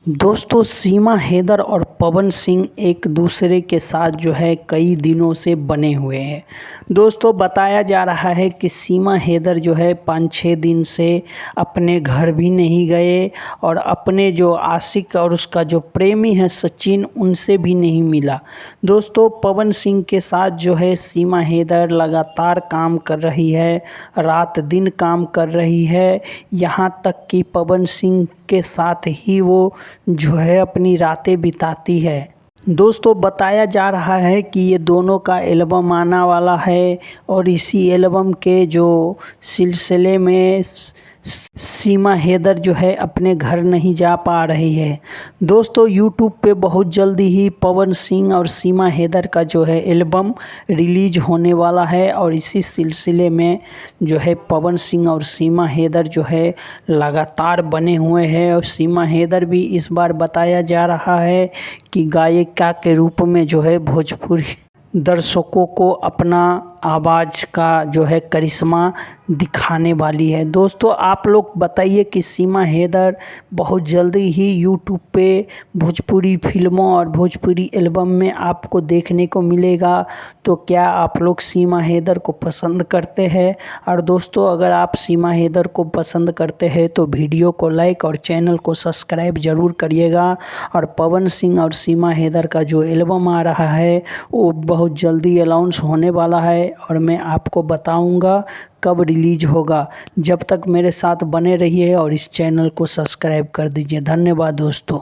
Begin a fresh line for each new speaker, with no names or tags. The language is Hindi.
दोस्तों सीमा हैदर और पवन सिंह एक दूसरे के साथ जो है कई दिनों से बने हुए हैं। दोस्तों बताया जा रहा है कि सीमा हैदर जो है 5-6 दिन से अपने घर भी नहीं गए और अपने जो आशिक और उसका जो प्रेमी है सचिन उनसे भी नहीं मिला। दोस्तों पवन सिंह के साथ जो है सीमा हैदर लगातार काम कर रही है, रात दिन काम कर रही है। यहाँ तक कि पवन सिंह के साथ ही वो जो है अपनी रातें बिताती है। दोस्तों बताया जा रहा है कि ये दोनों का एल्बम आने वाला है और इसी एल्बम के जो सिलसिले में सीमा हैदर जो है अपने घर नहीं जा पा रही है। दोस्तों यूट्यूब पे बहुत जल्दी ही पवन सिंह और सीमा हैदर का जो है एल्बम रिलीज होने वाला है और इसी सिलसिले में जो है पवन सिंह और सीमा हैदर जो है लगातार बने हुए हैं और सीमा हैदर भी इस बार बताया जा रहा है कि गायिका के रूप में जो है भोजपुरी दर्शकों को अपना आवाज़ का जो है करिश्मा दिखाने वाली है। दोस्तों आप लोग बताइए कि सीमा हैदर बहुत जल्दी ही यूट्यूब पे भोजपुरी फिल्मों और भोजपुरी एल्बम में आपको देखने को मिलेगा, तो क्या आप लोग सीमा हैदर को पसंद करते हैं? और दोस्तों अगर आप सीमा हैदर को पसंद करते हैं तो वीडियो को लाइक और चैनल को सब्सक्राइब ज़रूर करिएगा। और पवन सिंह और सीमा हैदर का जो एल्बम आ रहा है वो बहुत जल्दी अनाउंस होने वाला है और मैं आपको बताऊंगा कब रिलीज होगा। जब तक मेरे साथ बने रहिए और इस चैनल को सब्सक्राइब कर दीजिए। धन्यवाद दोस्तों।